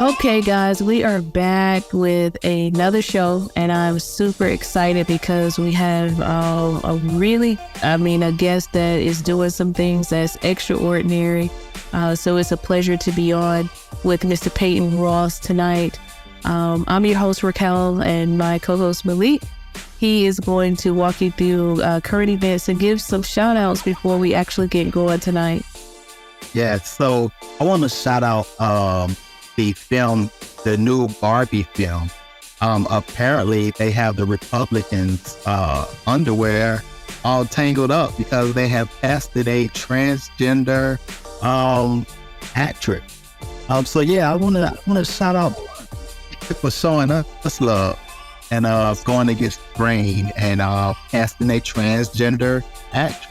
Okay, guys, we are back with another show, and I'm super excited because we have a guest that is doing some things that's extraordinary. So it's a pleasure to be on with Mr. Payton Royce tonight. I'm your host, Raquel, and my co-host, Malik. He is going to walk you through current events and give some shout outs before we actually get going tonight. Yeah, so I want to shout out the film, the new Barbie film. Apparently they have the Republicans' underwear all tangled up because they have casted a transgender actress. So yeah, I want to shout out for showing us love and going against grain and casting a transgender actress.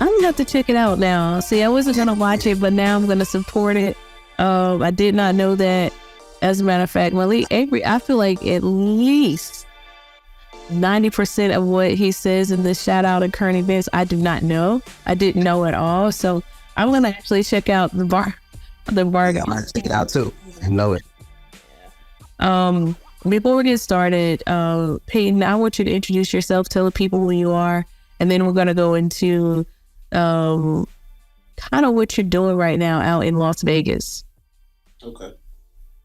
I'm gonna have to check it out now. See, I wasn't gonna watch it, but now I'm gonna support it. I did not know that. As a matter of fact, Malik, I feel like at least 90% of what he says in this shout out and current events, I do not know. I didn't know at all. So I'm going to actually check out the bar. I'm going to check it out too. I know it. Before we get started, Payton, I want you to introduce yourself, tell the people who you are, and then we're going to go into kind of what you're doing right now out in Las Vegas. Okay.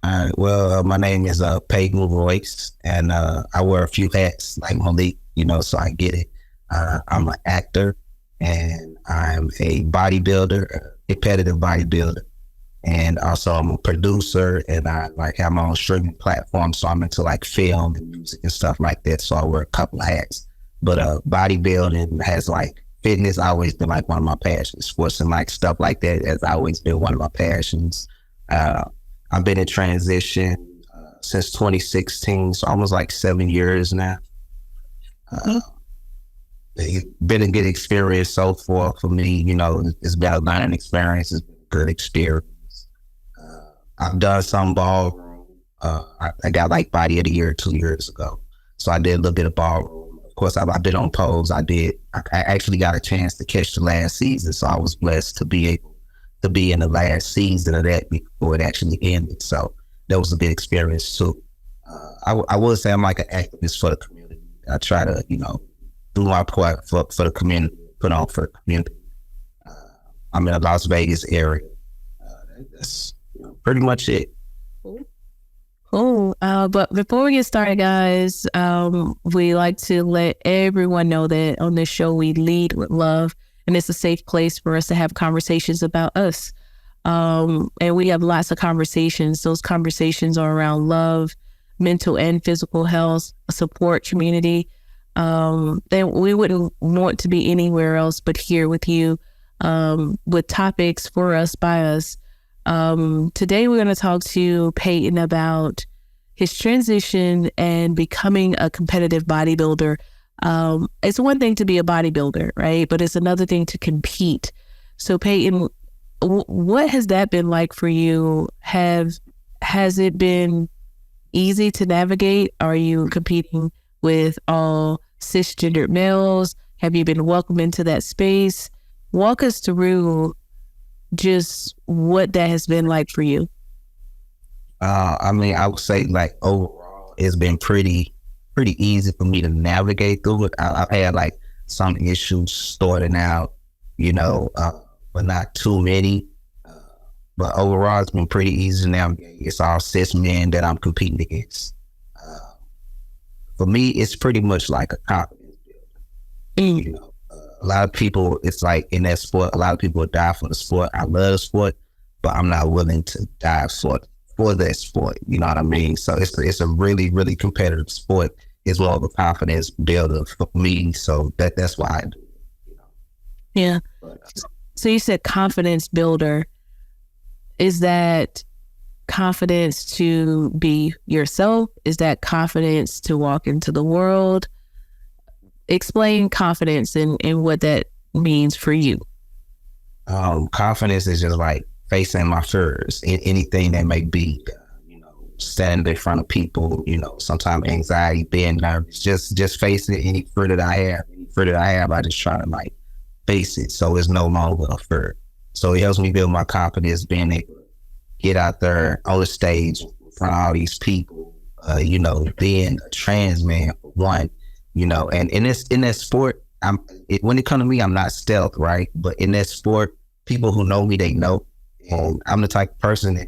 All right. Well, my name is Payton Royce, and I wear a few hats like Malik, so I get it. I'm an actor, and I'm a bodybuilder, a competitive bodybuilder, and also I'm a producer, and I have my own streaming platform, so I'm into film and music and stuff like that. So I wear a couple of hats, but bodybuilding has fitness always been one of my passions. Sports and stuff like that has always been one of my passions. I've been in transition since 2016, so almost 7 years now. It's been a good experience so far for me. It's been a learning experience. It's been a good experience. I've done some ballroom. I got Body of the Year 2 years ago, so I did a little bit of ballroom. Of course, I've been on poles. I actually got a chance to catch the last season, so I was blessed to be able to be in the last season of that before it actually ended. So that was a good experience too. I would say I'm an activist for the community. I try to, do my part for the community, put on for the community. I'm in the Las Vegas area. That's pretty much it. Cool. But before we get started, guys, we like to let everyone know that on this show, we lead with love. And it's a safe place for us to have conversations about us. And we have lots of conversations. Those conversations are around love, mental and physical health, a support community. And we wouldn't want to be anywhere else but here with you, with topics for us, by us. Today, we're going to talk to Payton about his transition and becoming a competitive bodybuilder. It's one thing to be a bodybuilder, right? But it's another thing to compete. So Payton, what has that been like for you? Has it been easy to navigate? Are you competing with all cisgendered males? Have you been welcomed into that space? Walk us through just what that has been like for you. I would say overall, it's been pretty easy for me to navigate through it. I've had some issues starting out, but not too many. But overall, it's been pretty easy to navigate. It's all cis men that I'm competing against. For me, it's pretty much like a confidence builder. A lot of people, it's in that sport, a lot of people die for the sport. I love the sport, but I'm not willing to die for that sport. You know what I mean? So it's a really, really competitive sport. It's more of a confidence builder for me. So that's why I do it. Yeah. So you said confidence builder. Is that confidence to be yourself? Is that confidence to walk into the world? Explain confidence and what that means for you. Confidence is just facing my fears, anything that may be, standing in front of people, sometimes anxiety, being nervous, just facing any fear that I have. I just try to face it. So it's no longer a fear. So it helps me build my confidence, being able get out there on the stage in front of all these people, being a trans man for one, and in that sport, when it comes to me, I'm not stealth, right? But in that sport, people who know me, they know. And I'm the type of person that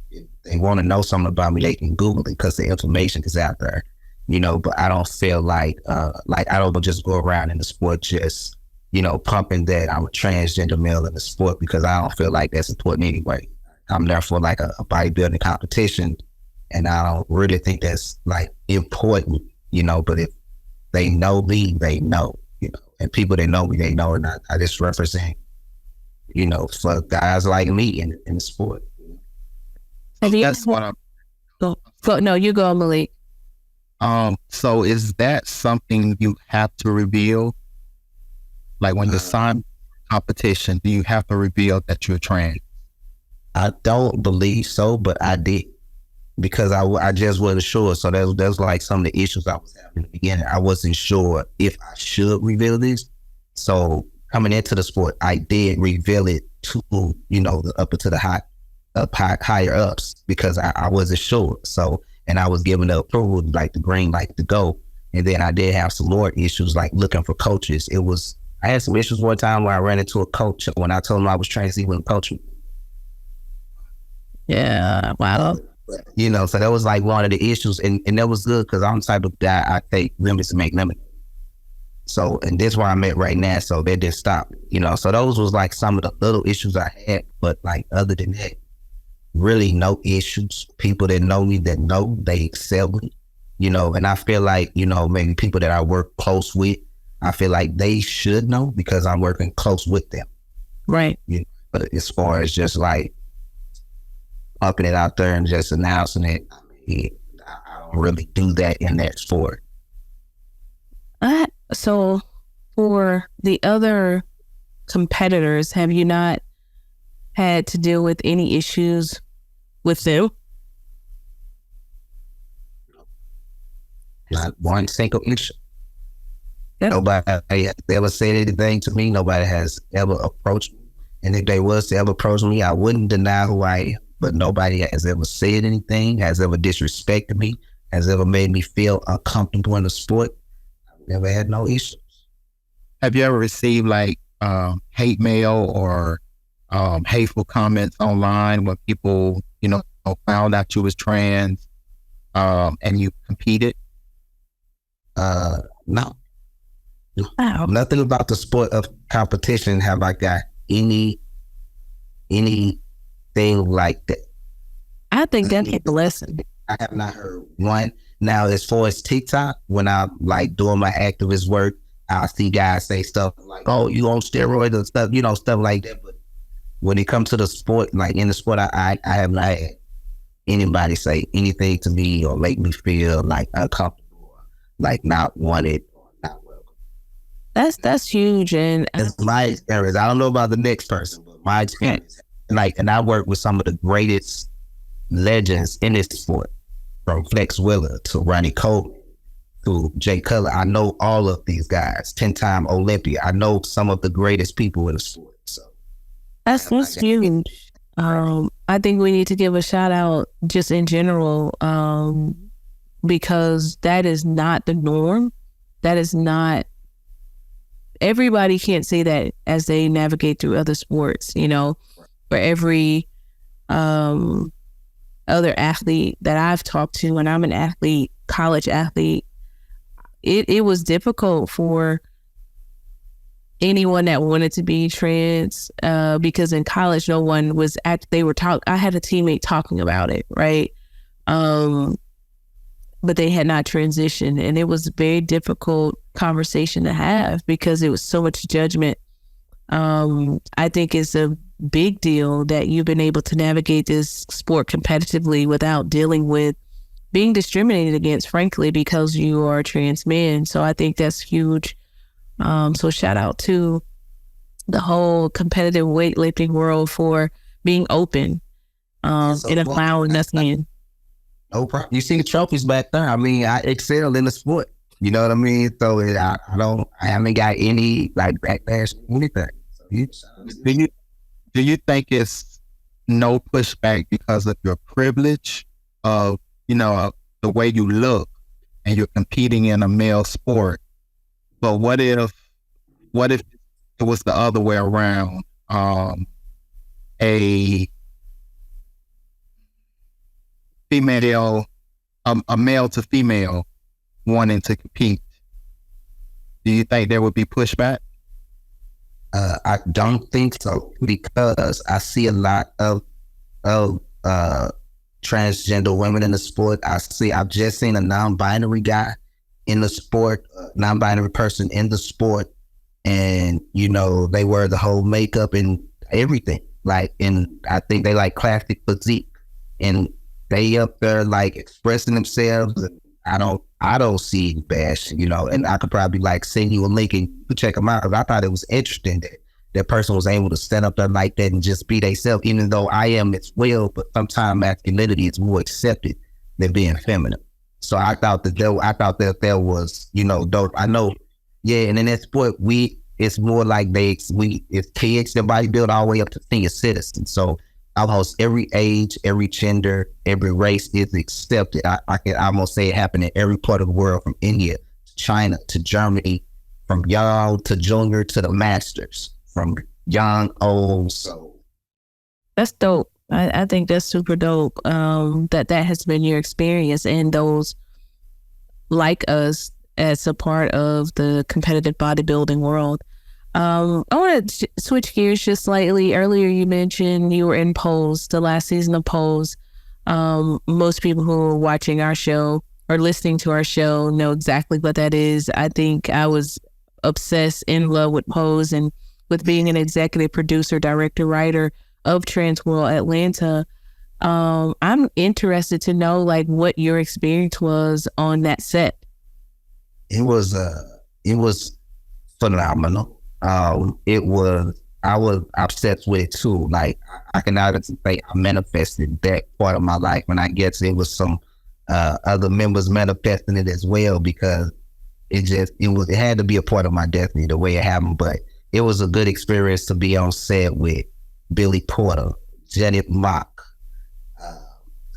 if they want to know something about me, they can Google it because the information is out there, but I don't feel like I don't just go around in the sport just, pumping that I'm a transgender male in the sport, because I don't feel like that's important anyway. I'm there for like a bodybuilding competition, and I don't really think that's like important, but if they know me, they know, and people that know me, they know, and I just represent, for guys like me in the sport. Have you? That's what I'm. Go. No, you go, Malik. So is that something you have to reveal? Like when you sign competition, do you have to reveal that you're trans? I don't believe so, but I did, because I just wasn't sure. So that was like some of the issues I was having in the beginning. I wasn't sure if I should reveal this. So coming into the sport, I did reveal it to, up into the higher ups, because I wasn't sure. So, and I was given the approval, like the green light to go. And then I did have some more issues, like looking for coaches. I had some issues one time where I ran into a coach. When I told him I was trans, he wouldn't coach me. Yeah, wow. So that was like one of the issues, and that was good, because I'm the type of guy, I take limits to make lemonade. So, and that's where I'm at right now. So that didn't stop, So those was like some of the little issues I had, but like other than that, really no issues. People that know me, that know, they accept me, and I feel like, maybe people that I work close with, I feel like they should know, because I'm working close with them. Right. But as far as just like pumping it out there and just announcing it, I don't really do that in that sport. So for the other competitors, have you not had to deal with any issues with them? Not one single issue. Yep. Nobody has ever said anything to me. Nobody has ever approached me. And if they was to ever approach me, I wouldn't deny who I am. But nobody has ever said anything, has ever disrespected me, has ever made me feel uncomfortable in the sport. I've never had no issues. Have you ever received like hate mail or hateful comments online when people, found out you was trans and you competed? No. Wow. Nothing about the sport of competition have I got anything like that. I think that's a blessing. I have not heard one. Now, as far as TikTok, when I'm like doing my activist work, I see guys say stuff like, "Oh, you on steroids," and stuff, stuff like that. But when it comes to the sport, like in the sport, I have not had anybody say anything to me or make me feel like uncomfortable, or like not wanted or not welcome. That's huge, and it's my experience. I don't know about the next person, but my experience. And I work with some of the greatest legends in this sport, from Flex Wheeler to Ronnie Coleman to Jay Cutler. I know all of these guys, 10-time Olympia. I know some of the greatest people in the sport. So that's huge. I think we need to give a shout out just in general, because that is not the norm. That is not, everybody can't say that as they navigate through other sports, for every other athlete that I've talked to, and I'm an athlete, college athlete, it was difficult for anyone that wanted to be trans, because in college, no one was I had a teammate talking about it, right? But they had not transitioned, and it was a very difficult conversation to have because it was so much judgment. I think it's a big deal that you've been able to navigate this sport competitively without dealing with being discriminated against, frankly, because you are a trans man. So I think that's huge. So shout out to the whole competitive weightlifting world for being open and allowing us in. No problem. You see the trophies back there. I mean, I excel in the sport. You know what I mean? So I haven't got any like backlash or anything. So do you think it's no pushback because of your privilege of, the way you look and you're competing in a male sport. But what if it was the other way around? A female, a male to female wanting to compete. Do you think there would be pushback? I don't think so, because I see a lot of transgender women in the sport. I've just seen a non-binary guy in the sport, non-binary person in the sport, and they wear the whole makeup and everything. And I think they like classic physique, and they up there like expressing themselves. And I don't see any bashing, and I could probably send you a link and you check them out, because I thought it was interesting that that person was able to stand up there like that and just be themselves, even though I am as well, but sometimes masculinity is more accepted than being feminine. So I thought that there was, dope. I know, yeah, and in that sport, it's more like it's kids that bodybuild all the way up to senior citizens. So almost every age, every gender, every race is accepted. I can almost say it happened in every part of the world, from India to China to Germany, from young to junior to the masters, from young, old. So that's dope. I think that's super dope. That has been your experience, and those like us as a part of the competitive bodybuilding world. I want to switch gears just slightly. Earlier, you mentioned you were in Pose, the last season of Pose. Most people who are watching our show or listening to our show know exactly what that is. I think I was obsessed, in love with Pose, and with being an executive producer, director, writer of Trans World Atlanta. I'm interested to know what your experience was on that set. It was phenomenal. I was obsessed with it too. I can honestly say I manifested that part of my life, and I guess it was some other members manifesting it as well, because it had to be a part of my destiny the way it happened. But it was a good experience to be on set with Billy Porter, Janet Mock,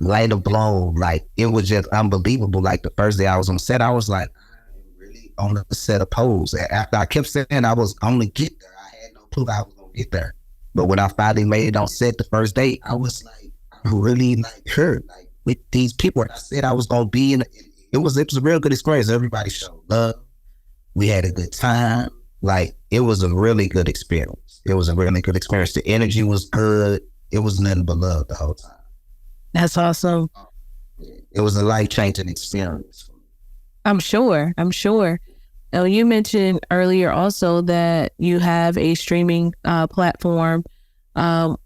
Lena Blown. It was just unbelievable. The first day I was on set, I was like, I'm really on the set of Pose. After I kept saying I was only get there, I had no clue I was gonna get there. But when I finally made it on set the first day, I was really hurt with these people. I said I was gonna be in. It was a real good experience. Everybody showed love. We had a good time. It was a really good experience. It was a really good experience. The energy was good. It was nothing but love the whole time. That's awesome. It was a life-changing experience. I'm sure. Now, you mentioned earlier also that you have a streaming platform. Are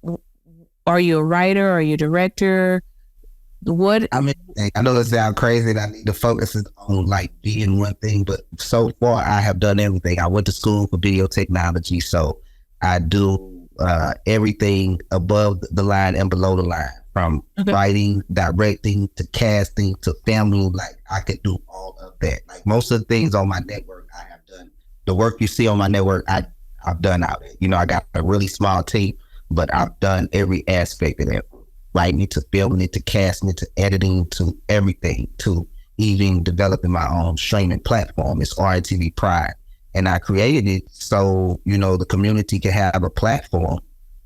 you a writer? Are you a director? What? I know it sounds crazy that I need to focus on being one thing, but so far I have done everything. I went to school for video technology, so I do everything above the line and below the line, from writing, directing, to casting, to filming. I could do all of that. Most of the things on my network I have done. The work you see on my network, I've done out there. I got a really small team, but I've done every aspect of it. Writing to filming it, to casting it, to editing, to everything, to even developing my own streaming platform. It's RTV Pride. And I created it so, the community can have a platform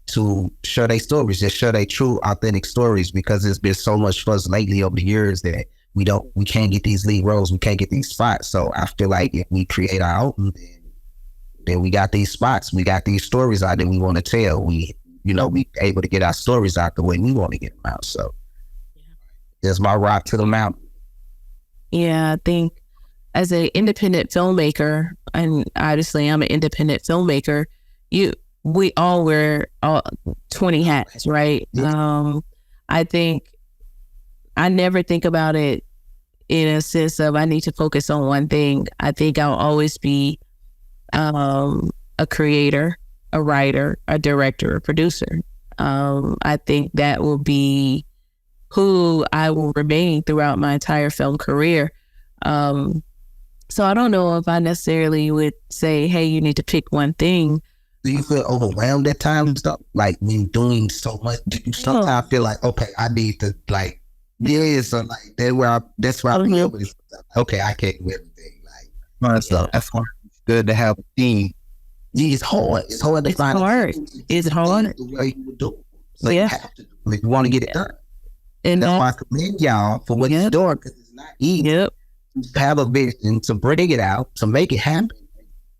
to share their stories, just share their true, authentic stories, because there's been so much fuss lately over the years that we can't get these lead roles, we can't get these spots. So I feel like if we create our own, then we got these spots, we got these stories out that we want to tell. We able to get our stories out the way we want to get them out. So it's my rock to the mountain. Yeah, I think as an independent filmmaker, and obviously I'm an independent filmmaker, we all wear 20 hats, right? I think I never think about it in a sense of I need to focus on one thing. I think I'll always be a creator, a writer, a director, a producer. I think that will be who I will remain throughout my entire film career. So I don't know if I necessarily would say, hey, you need to pick one thing. Do you feel overwhelmed at times and stuff? Like when doing so much, do you sometimes feel like, okay, I need to like, so like that's where I feel. Okay, I can't do everything. Like, So that's why it's good to have a team. yeah, it's hard. It's hard to find. It's hard. The way you would do it. So Yeah. you have to do it if you want to get it done. And That's why I commend y'all for what you're doing, because it's not easy yep. to have a vision, to bring it out, to make it happen.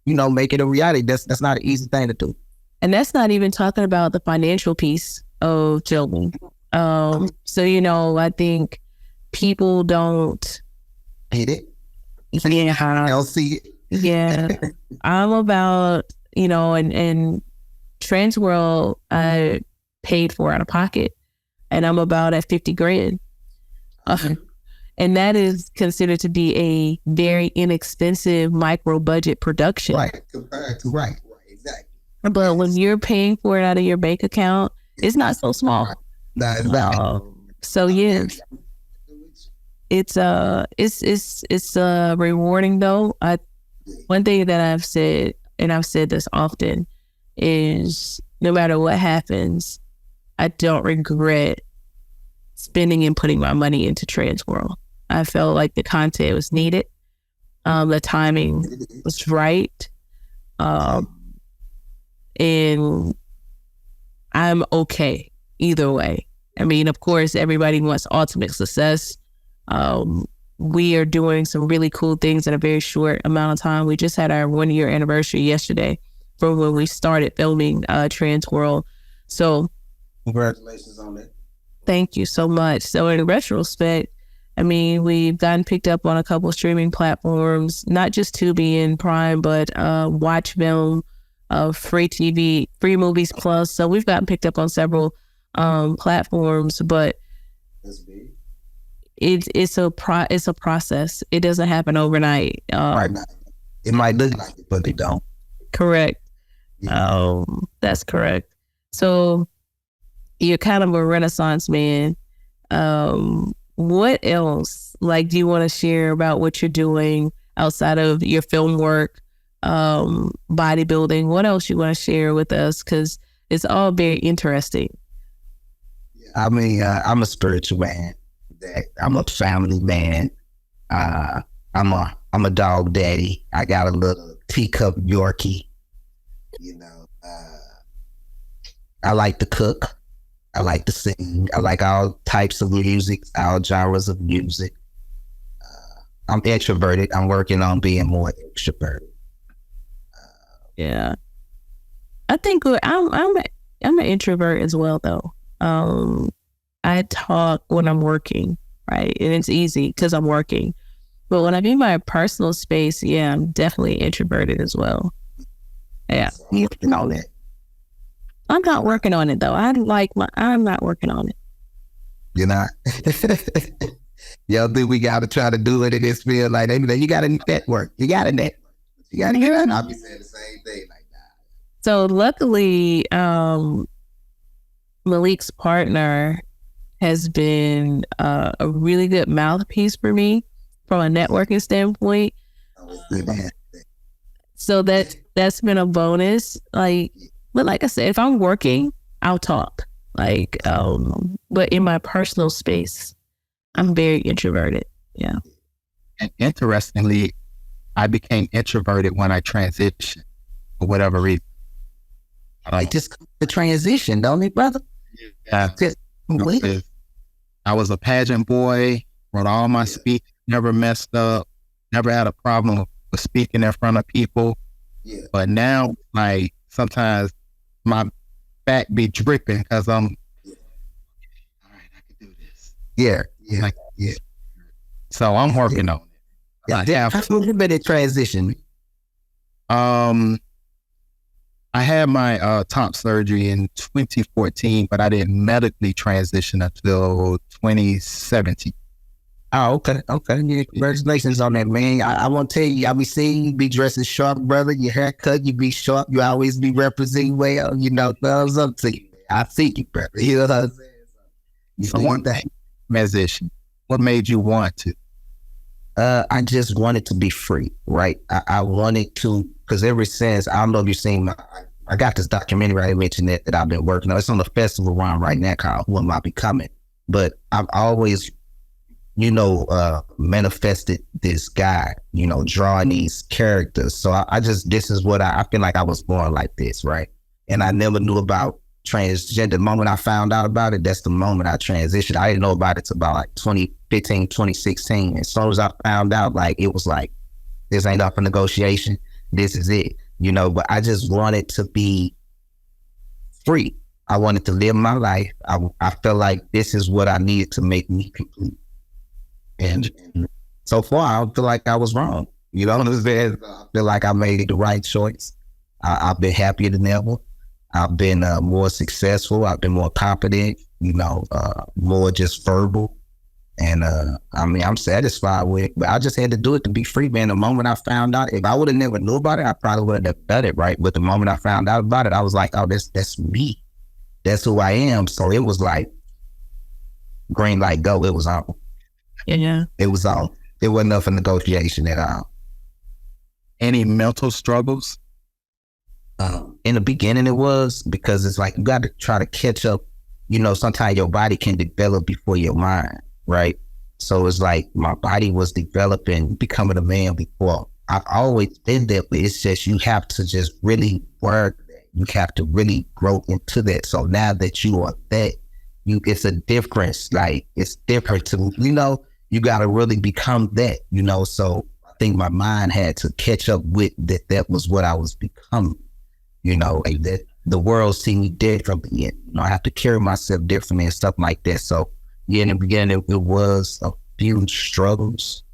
You know, make it a reality. That's not an easy thing to do. And that's not even talking about the financial piece of children. So, you know, I think people don't Hit it. Yeah. I'll see it. Yeah. I'm about, you know, and Trans World I paid for out of pocket, and I'm about at 50 grand. And that is considered to be a very inexpensive micro budget production. Right. Right. Exactly. But when you're paying for it out of your bank account, it's not so small. No, it's not. So yeah, it's rewarding though. One thing that I've said, and I've said this often, is no matter what happens, I don't regret spending and putting my money into Trans World. I felt like the content was needed. The timing was right. And I'm okay either way. I mean, of course, everybody wants ultimate success. We are doing some really cool things in a very short amount of time. We just had our 1 year anniversary yesterday from when we started filming Trans World. So congratulations on that. Thank you so much. So in retrospect, I mean, we've gotten picked up on a couple of streaming platforms, not just Tubi and Prime, but Watch Film, Free TV, Free Movies Plus. So we've gotten picked up on several platforms, but That's big. it's a process. It doesn't happen overnight. Right. It might look like it, but it don't. Correct. Yeah. That's correct. So you're kind of a Renaissance man. What else, like, do you want to share about what you're doing outside of your film work, bodybuilding? What else you want to share with us? Because it's all very interesting. I mean, I'm a spiritual man. I'm a family man. I'm a dog daddy. I got a little teacup Yorkie. You know, I like to cook. I like to sing. I like all types of music, all genres of music. I'm introverted. I'm working on being more extroverted. Yeah, I think I'm an introvert as well, though. I talk when I'm working, right, and it's easy because I'm working. But when I'm in my personal space, yeah, I'm definitely introverted as well. Yeah, You know that. I'm not working on it though. I'm not working on it. You're not. Y'all think we got to try to do it in this field? Like, you got to network. You got to network. You got to get out. I'll be saying the same thing like that. So luckily, Malik's partner has been a really good mouthpiece for me from a networking standpoint. So that's been a bonus. But like I said, if I'm working, I'll talk. But in my personal space, I'm very introverted. Yeah. And interestingly, I became introverted when I transitioned for whatever reason. Like just the transition, don't it, brother? Yeah. I was a pageant boy, wrote all my speech, never messed up, never had a problem with speaking in front of people. Yeah. But now, like, sometimes my back be dripping because I'm, all right, I can do this. Yeah. So I'm working on it. Yeah. How long you been in transition? I had my top surgery in 2014, but I didn't medically transition until 2017. Oh, okay. Yeah, congratulations on that, man. I want to tell you, I be seeing you be dressing sharp, brother. Your haircut, you be sharp. You always be representing well. You know, thumbs up to you. I see you, brother. You know what I'm saying? So one thing, transition. What made you want to? I just wanted to be free, right? I wanted to, because ever since, I don't know if you've seen my I got this documentary I mentioned that I've been working on. It's on the festival run right now called Who Am I Becoming? But I've always, manifested this guy, drawing these characters. So I just, this is what I feel like I was born like this, right? And I never knew about transgender. The moment I found out about it, that's the moment I transitioned. I didn't know about it till about like 2015, 2016. As soon as I found out, like, it was like, this ain't up for negotiation. This is it, but I just wanted to be free. I wanted to live my life. I felt like this is what I needed to make me complete. And so far, I feel like I was wrong. You know what I'm saying? I feel like I made the right choice. I've been happier than ever. I've been more successful. I've been more confident, more just verbal. And I'm satisfied with it. But I just had to do it to be free, man. The moment I found out, if I would have never knew about it, I probably would have done it, right? But the moment I found out about it, I was like, oh, that's me. That's who I am. So it was like, green light, go. It was on. Yeah. It was on. It wasn't up for negotiation at all. Any mental struggles? In the beginning it was, because it's like you got to try to catch up. Sometimes your body can develop before your mind, right? So it's like my body was developing, becoming a man before. I've always been there, but it's just you have to just really work that. You have to really grow into that. So now that you are that, it's a difference. Like, it's different to, you got to really become that, So I think my mind had to catch up with that. That was what I was becoming, like that the world see me differently. And, I have to carry myself differently and stuff like that. So yeah, in the beginning, it was a few struggles,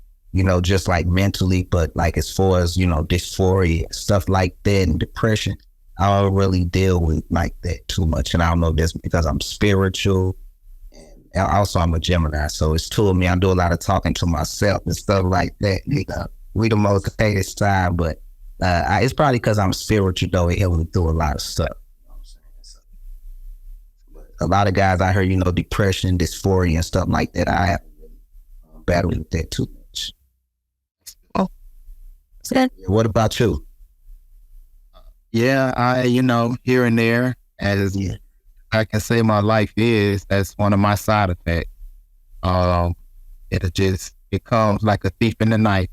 just like mentally, but like as far as, dysphoria, stuff like that, and depression, I don't really deal with like that too much. And I don't know if that's because I'm spiritual. And also I'm a Gemini, so it's two of me. I do a lot of talking to myself and stuff like that. We the most hated side, but it's probably because I'm spiritual, though. It helped me through a lot of stuff. A lot of guys out here, depression, dysphoria, and stuff like that. I have battled with that too much. Oh, what about you? Yeah, I, here and there, as I can say my life is, that's one of my side effects. It comes like a thief in the night.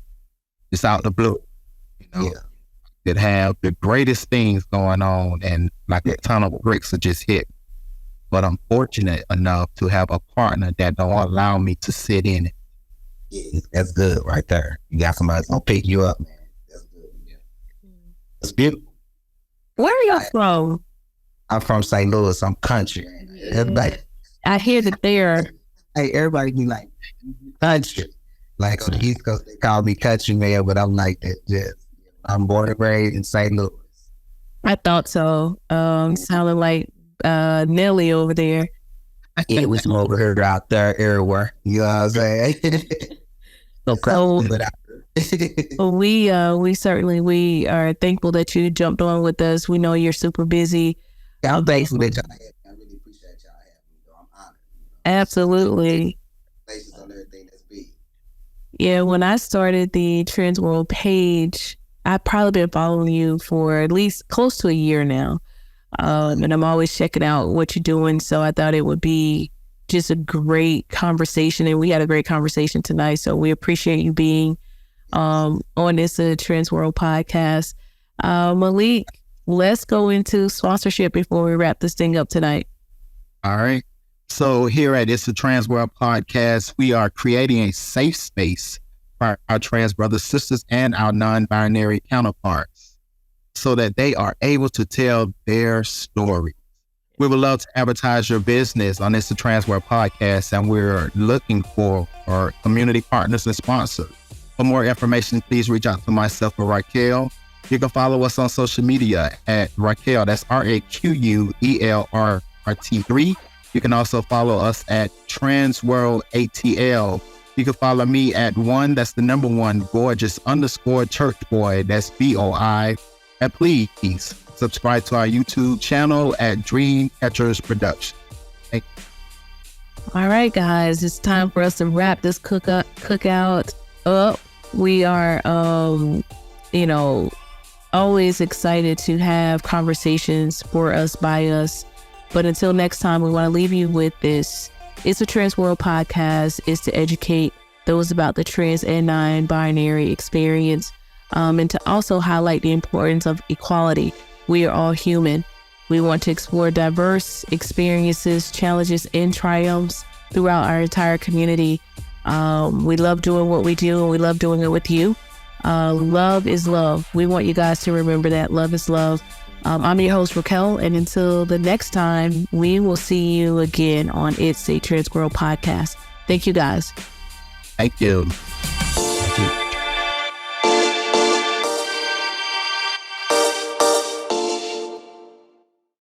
It's out the blue. That have the greatest things going on, and like a ton of bricks are just hit. But I'm fortunate enough to have a partner that don't allow me to sit in it. Yeah, that's good right there. You got somebody that's gonna pick you up, man. That's good. Yeah. It's beautiful. Where are y'all from? I'm from St. Louis. I'm country. Everybody, I hear that they're... Hey, everybody be like, country. Like on the East Coast, they call me country man, but I'm like that. Just, I'm born and raised in St. Louis. I thought so. Sounded like Nelly over there. Yeah, we smoke her out there everywhere. You know what I'm saying? We certainly are thankful that you jumped on with us. We know you're super busy. I'm thankful that y'all have me. I really appreciate y'all having me. I'm honored. Absolutely. Congratulations on everything that's big. Yeah, when I started the Trans World page, I've probably been following you for at least close to a year now. And I'm always checking out what you're doing. So I thought it would be just a great conversation. And we had a great conversation tonight. So we appreciate you being on this Trans World podcast. Malik, let's go into sponsorship before we wrap this thing up tonight. All right. So here at It's a Trans World podcast, we are creating a safe space for our trans brothers, sisters, and our non-binary counterparts so that they are able to tell their story. We would love to advertise your business on It's a Trans World podcast, and we're looking for our community partners and sponsors. For more information, please reach out to myself or Raquel. You can follow us on social media at Raquel, that's RAQUELRRT3. You can also follow us at TransWorldATL. You can follow me at that's the number 1, gorgeous_church boy, that's BOI. And please subscribe to our YouTube channel at Dreamcatchers Production. Thank you. All right, guys, it's time for us to wrap this cookout up. We are, always excited to have conversations for us, by us. But until next time, we want to leave you with this. It's a Trans World podcast. It's to educate those about the trans and non-binary experience, and to also highlight the importance of equality. We are all human. We want to explore diverse experiences, challenges, and triumphs throughout our entire community. We love doing what we do, and we love doing it with you. Love is love. We want you guys to remember that. Love is love. I'm your host, Raquel, and until the next time, we will see you again on It's a Trans World podcast. Thank you, guys. Thank you.